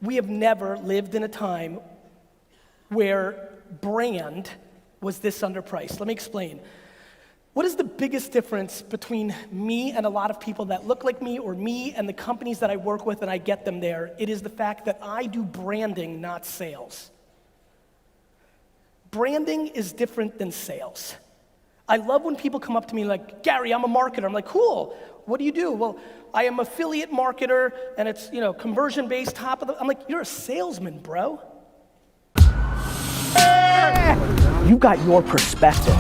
We have never lived in a time where brand was this underpriced. Let me explain. What is the biggest difference between me and a lot of people that look like me, or me and the companies that I work with and I get them there? It is the fact that I do branding, not sales. Branding is different than sales. I love when people come up to me like, Gary, I'm a marketer. I'm like, cool, what do you do? Well, I am affiliate marketer, and it's, conversion-based, top of the, I'm like, you're a salesman, bro. You got your perspective.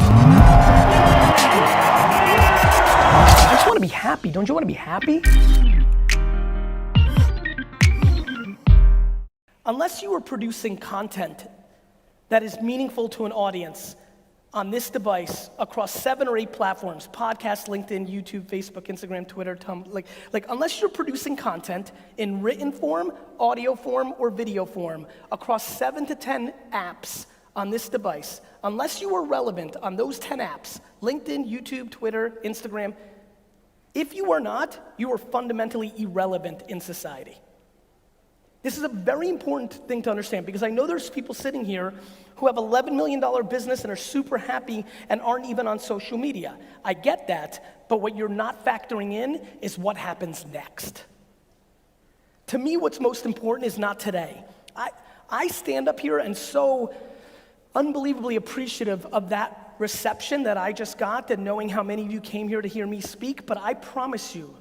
I just want to be happy. Don't you want to be happy? Unless you are producing content that is meaningful to an audience on this device across 7 or 8 platforms, podcast, LinkedIn, YouTube, Facebook, Instagram, Twitter, Tumblr, unless you're producing content in written form, audio form, or video form across 7 to 10 apps on this device, unless you are relevant on those 10 apps, LinkedIn, YouTube, Twitter, Instagram, if you are not, you are fundamentally irrelevant in society. This is a very important thing to understand, because I know there's people sitting here who have $11 million business and are super happy and aren't even on social media. I get that, but what you're not factoring in is what happens next. To me, what's most important is not today. I stand up here and so unbelievably appreciative of that reception that I just got, and knowing how many of you came here to hear me speak, but I promise you,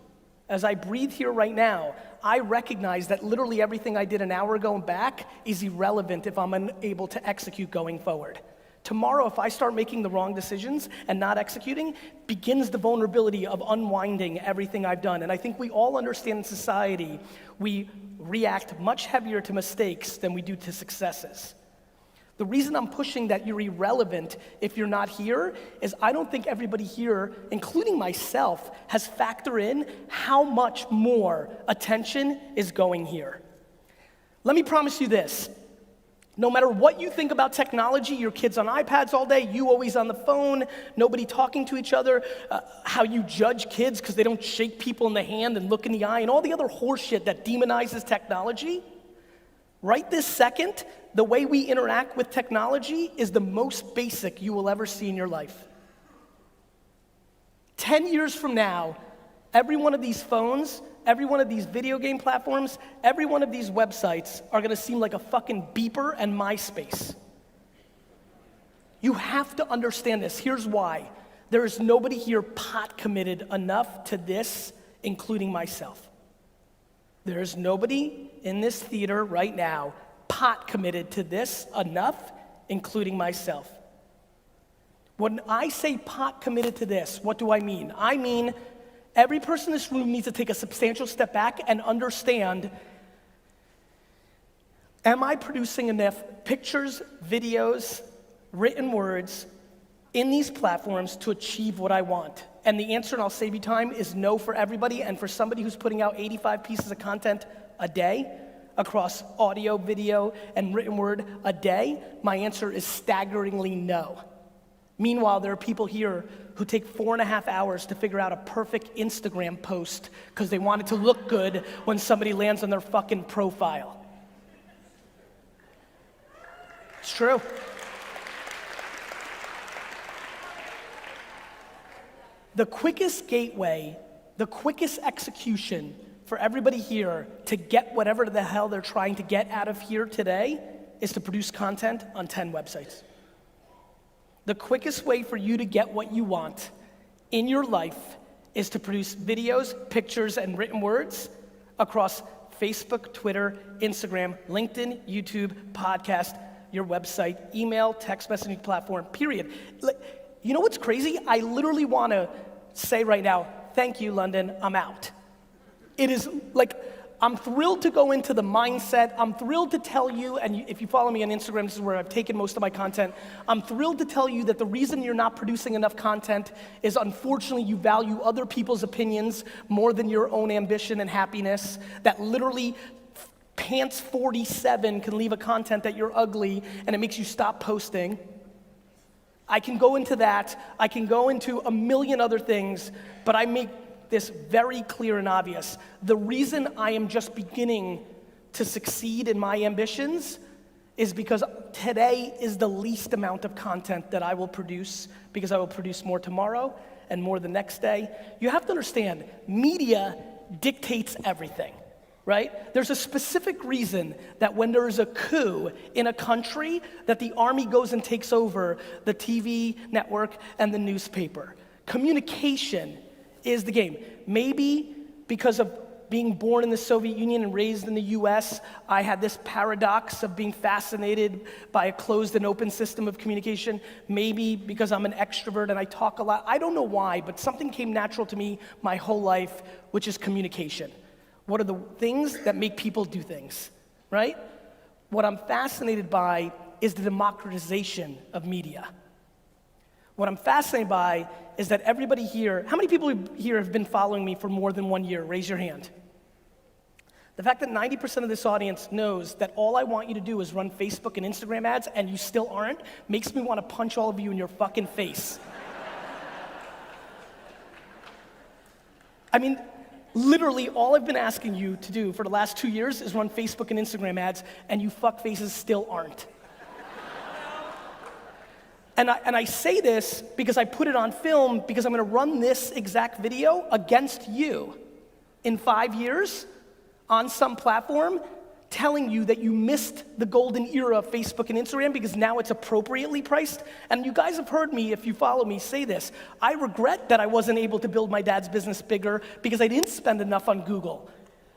as I breathe here right now, I recognize that literally everything I did an hour ago and back is irrelevant if I'm unable to execute going forward. Tomorrow, if I start making the wrong decisions and not executing, begins the vulnerability of unwinding everything I've done. And I think we all understand in society, we react much heavier to mistakes than we do to successes. The reason I'm pushing that you're irrelevant if you're not here is I don't think everybody here, including myself, has factored in how much more attention is going here. Let me promise you this. No matter what you think about technology, your kids on iPads all day, you always on the phone, nobody talking to each other, how you judge kids because they don't shake people in the hand and look in the eye, and all the other horseshit that demonizes technology, right this second, the way we interact with technology is the most basic you will ever see in your life. 10 years from now, every one of these phones, every one of these video game platforms, every one of these websites are gonna seem like a fucking beeper and MySpace. You have to understand this. Here's why. There is nobody here pot committed enough to this, including myself. There is nobody in this theater right now pot committed to this enough, including myself. When I say pot committed to this, what do I mean? I mean, every person in this room needs to take a substantial step back and understand, am I producing enough pictures, videos, written words in these platforms to achieve what I want? And the answer, and I'll save you time, is no for everybody. And for somebody who's putting out 85 pieces of content a day across audio, video, and written word a day, my answer is staggeringly no. Meanwhile, there are people here who take 4.5 hours to figure out a perfect Instagram post because they want it to look good when somebody lands on their fucking profile. It's true. The quickest gateway, the quickest execution for everybody here to get whatever the hell they're trying to get out of here today is to produce content on 10 websites. The quickest way for you to get what you want in your life is to produce videos, pictures, and written words across Facebook, Twitter, Instagram, LinkedIn, YouTube, podcast, your website, email, text messaging platform, period. You know what's crazy? I literally want to say right now, thank you, London, I'm out. It is like, I'm thrilled to go into the mindset. I'm thrilled to tell you, and if you follow me on Instagram, this is where I've taken most of my content. I'm thrilled to tell you that the reason you're not producing enough content is unfortunately you value other people's opinions more than your own ambition and happiness. That literally Pants 47 can leave a content that you're ugly and it makes you stop posting. I can go into that. I can go into a million other things, but I make this very clear and obvious. The reason I am just beginning to succeed in my ambitions is because today is the least amount of content that I will produce, because I will produce more tomorrow and more the next day. You have to understand, media dictates everything, right? There's a specific reason that when there is a coup in a country, that the army goes and takes over the TV network and the newspaper. Communication is the game. Maybe because of being born in the Soviet Union and raised in the US, I had this paradox of being fascinated by a closed and open system of communication. Maybe because I'm an extrovert and I talk a lot. I don't know why, but something came natural to me my whole life, which is communication. What are the things that make people do things, right? What I'm fascinated by is the democratization of media. What I'm fascinated by is that everybody here, how many people here have been following me for more than 1 year? Raise your hand. The fact that 90% of this audience knows that all I want you to do is run Facebook and Instagram ads and you still aren't, makes me want to punch all of you in your fucking face. I mean, literally all I've been asking you to do for the last 2 years is run Facebook and Instagram ads, and you fuck faces still aren't. And I say this because I put it on film, because I'm gonna run this exact video against you in 5 years on some platform, telling you that you missed the golden era of Facebook and Instagram because now it's appropriately priced. And you guys have heard me, if you follow me, say this. I regret that I wasn't able to build my dad's business bigger because I didn't spend enough on Google.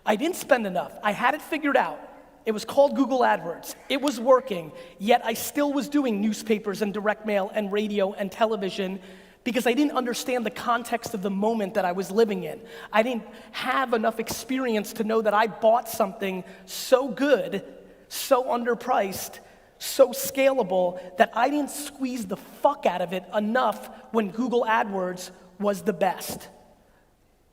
I didn't spend enough. I had it figured out. It was called Google AdWords. It was working, yet I still was doing newspapers and direct mail and radio and television because I didn't understand the context of the moment that I was living in. I didn't have enough experience to know that I bought something so good, so underpriced, so scalable, that I didn't squeeze the fuck out of it enough when Google AdWords was the best.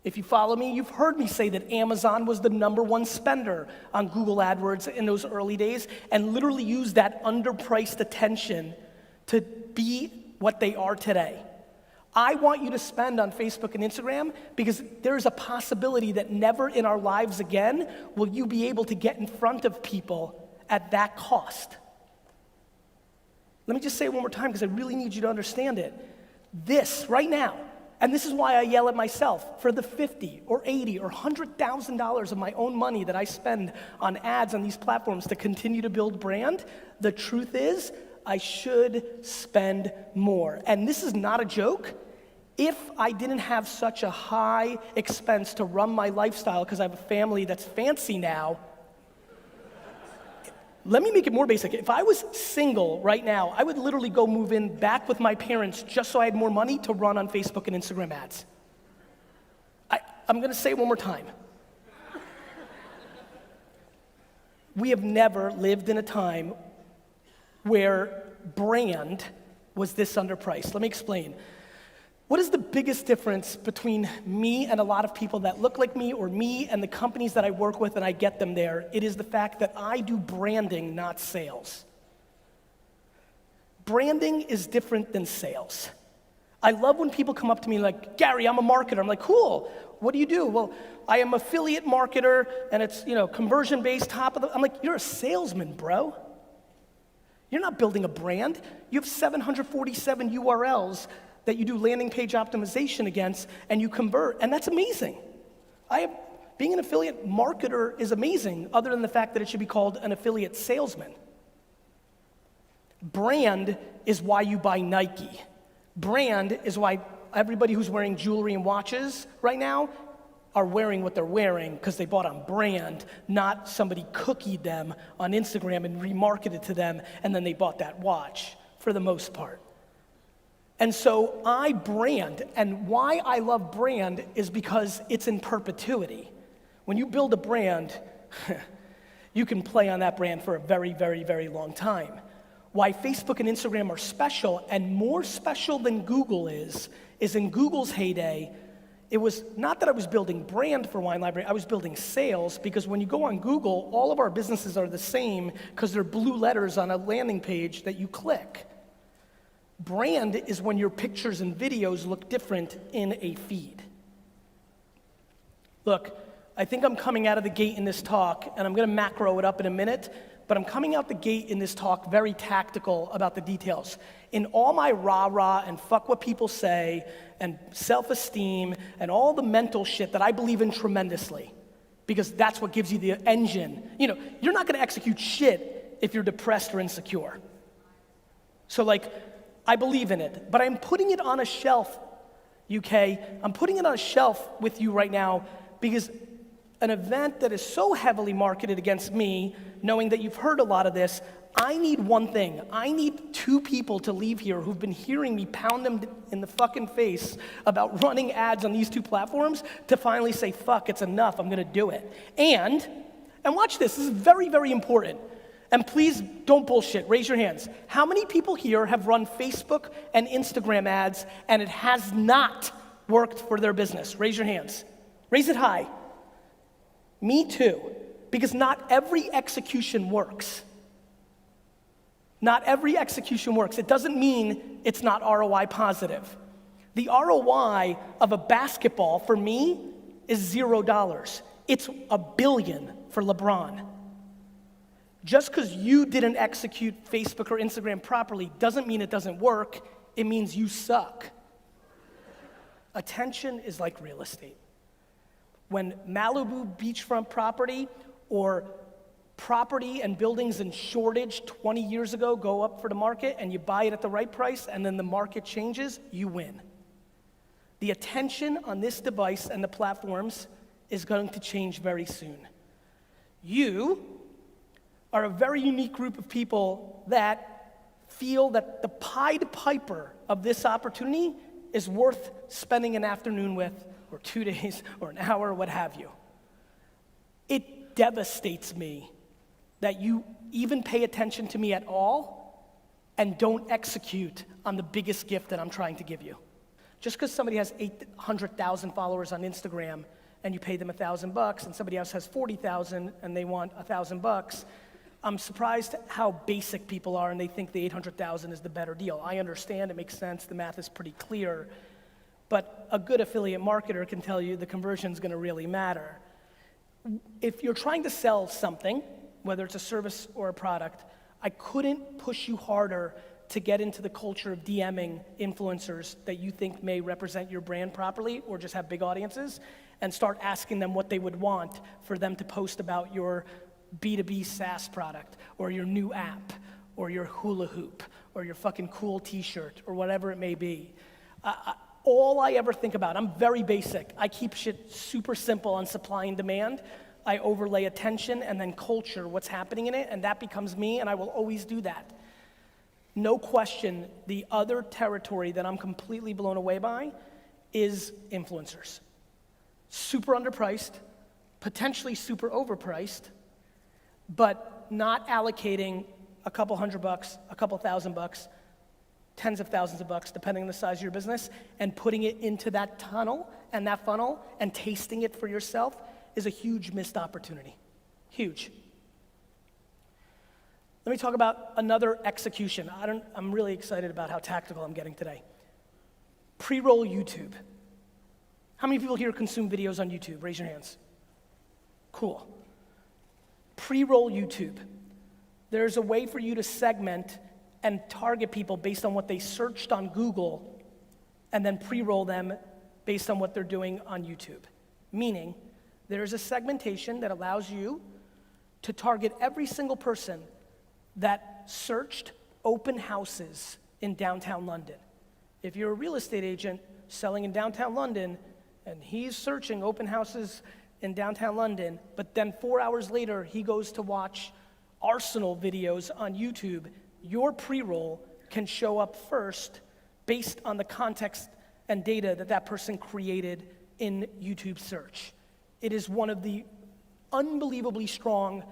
If you follow me, you've heard me say that Amazon was the #1 spender on Google AdWords in those early days, and literally used that underpriced attention to be what they are today. I want you to spend on Facebook and Instagram because there's a possibility that never in our lives again will you be able to get in front of people at that cost. Let me just say it one more time because I really need you to understand it. This, right now, and this is why I yell at myself, for the $50 or $80 or $100,000 of my own money that I spend on ads on these platforms to continue to build brand, the truth is, I should spend more. And this is not a joke. If I didn't have such a high expense to run my lifestyle because I have a family that's fancy now, let me make it more basic. If I was single right now, I would literally go move in back with my parents just so I had more money to run on Facebook and Instagram ads. I'm gonna say it one more time. We have never lived in a time where brand was this underpriced. Let me explain. What is the biggest difference between me and a lot of people that look like me, or me and the companies that I work with and I get them there? It is the fact that I do branding, not sales. Branding is different than sales. I love when people come up to me like, Gary, I'm a marketer. I'm like, cool, what do you do? Well, I am affiliate marketer and it's, conversion-based top of the, I'm like, you're a salesman, bro. You're not building a brand. You have 747 URLs that you do landing page optimization against, and you convert, and that's amazing. Being an affiliate marketer is amazing, other than the fact that it should be called an affiliate salesman. Brand is why you buy Nike. Brand is why everybody who's wearing jewelry and watches right now are wearing what they're wearing because they bought on brand, not somebody cookied them on Instagram and remarketed to them, and then they bought that watch, for the most part. And so I brand, and why I love brand is because it's in perpetuity. When you build a brand, you can play on that brand for a very, very, very long time. Why Facebook and Instagram are special, and more special than Google is in Google's heyday, it was not that I was building brand for Wine Library, I was building sales, because when you go on Google, all of our businesses are the same because they're blue letters on a landing page that you click. Brand is when your pictures and videos look different in a feed. Look, I think I'm coming out of the gate in this talk, and I'm gonna macro it up in a minute, but I'm coming out the gate in this talk very tactical about the details. In all my rah-rah and fuck what people say, and self-esteem, and all the mental shit that I believe in tremendously, because that's what gives you the engine. You know, you're not gonna execute shit if you're depressed or insecure. So like, I believe in it, but I'm putting it on a shelf, UK. I'm putting it on a shelf with you right now because an event that is so heavily marketed against me, knowing that you've heard a lot of this, I need one thing. I need 2 people to leave here who've been hearing me pound them in the fucking face about running ads on these 2 platforms to finally say, fuck, it's enough, I'm gonna do it. And watch this is very, very important. And please don't bullshit, raise your hands. How many people here have run Facebook and Instagram ads and it has not worked for their business? Raise your hands. Raise it high. Me too, because not every execution works. Not every execution works. It doesn't mean it's not ROI positive. The ROI of a basketball for me is $0. It's $1 billion for LeBron. Just because you didn't execute Facebook or Instagram properly doesn't mean it doesn't work. It means you suck. Attention is like real estate. When Malibu beachfront property or property and buildings in shortage 20 years ago go up for the market and you buy it at the right price and then the market changes, you win. The attention on this device and the platforms is going to change very soon. You are a very unique group of people that feel that the Pied Piper of this opportunity is worth spending an afternoon with, or 2 days, or an hour, what have you. It devastates me that you even pay attention to me at all and don't execute on the biggest gift that I'm trying to give you. Just because somebody has 800,000 followers on Instagram and you pay them $1,000 and somebody else has 40,000 and they want $1,000, I'm surprised how basic people are and they think the 800,000 is the better deal. I understand, it makes sense, the math is pretty clear, but a good affiliate marketer can tell you the conversion's gonna really matter. If you're trying to sell something, whether it's a service or a product, I couldn't push you harder to get into the culture of DMing influencers that you think may represent your brand properly or just have big audiences and start asking them what they would want for them to post about your B2B SaaS product or your new app or your hula hoop or your fucking cool t-shirt or whatever it may be. All I ever think about, I'm very basic. I keep shit super simple on supply and demand. I overlay attention and then culture, what's happening in it, and that becomes me, and I will always do that. No question, the other territory that I'm completely blown away by is influencers. Super underpriced, potentially super overpriced, but not allocating a couple $100, a couple $1,000, tens of thousands of bucks, depending on the size of your business, and putting it into that tunnel and that funnel and tasting it for yourself is a huge missed opportunity. Huge. Let me talk about another execution. I'm really excited about how tactical I'm getting today. Pre-roll YouTube. How many people here consume videos on YouTube? Raise your hands. Cool. Pre-roll YouTube. There's a way for you to segment and target people based on what they searched on Google and then pre-roll them based on what they're doing on YouTube. Meaning, there's a segmentation that allows you to target every single person that searched open houses in downtown London. If you're a real estate agent selling in downtown London and he's searching open houses in downtown London, but then 4 hours later he goes to watch Arsenal videos on YouTube, your pre-roll can show up first based on the context and data that that person created in YouTube search. It is one of the unbelievably strong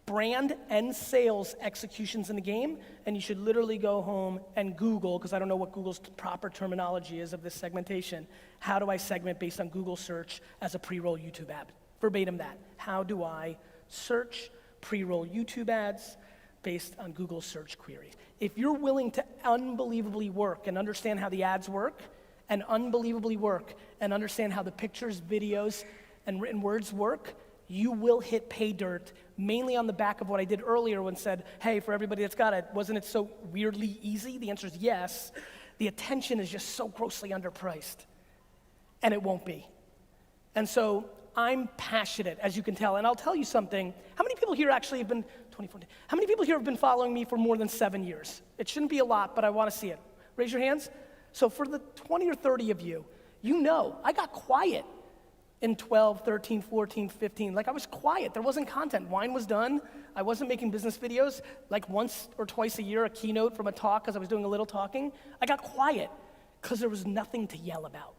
brand and sales executions in the game, and you should literally go home and Google, because I don't know what Google's proper terminology is of this segmentation. How do I segment based on Google search as a pre-roll YouTube ad? Verbatim that. How do I search pre-roll YouTube ads based on Google search queries? If you're willing to unbelievably work and understand how the ads work, and unbelievably work and understand how the pictures, videos, and written words work, you will hit pay dirt, mainly on the back of what I did earlier when said, hey, for everybody that's got it, wasn't it so weirdly easy? The answer is yes. The attention is just so grossly underpriced, and it won't be. And so I'm passionate, as you can tell, and I'll tell you something. How many people here actually have been, 2014, how many people here have been following me for more than 7 years? It shouldn't be a lot, but I want to see it. Raise your hands. So for the 20 or 30 of you, you know I got quiet in 12, 13, 14, 15. Like, I was quiet. There wasn't content. Wine was done. I wasn't making business videos. Like, once or twice a year, a keynote from a talk because I was doing a little talking. I got quiet because there was nothing to yell about.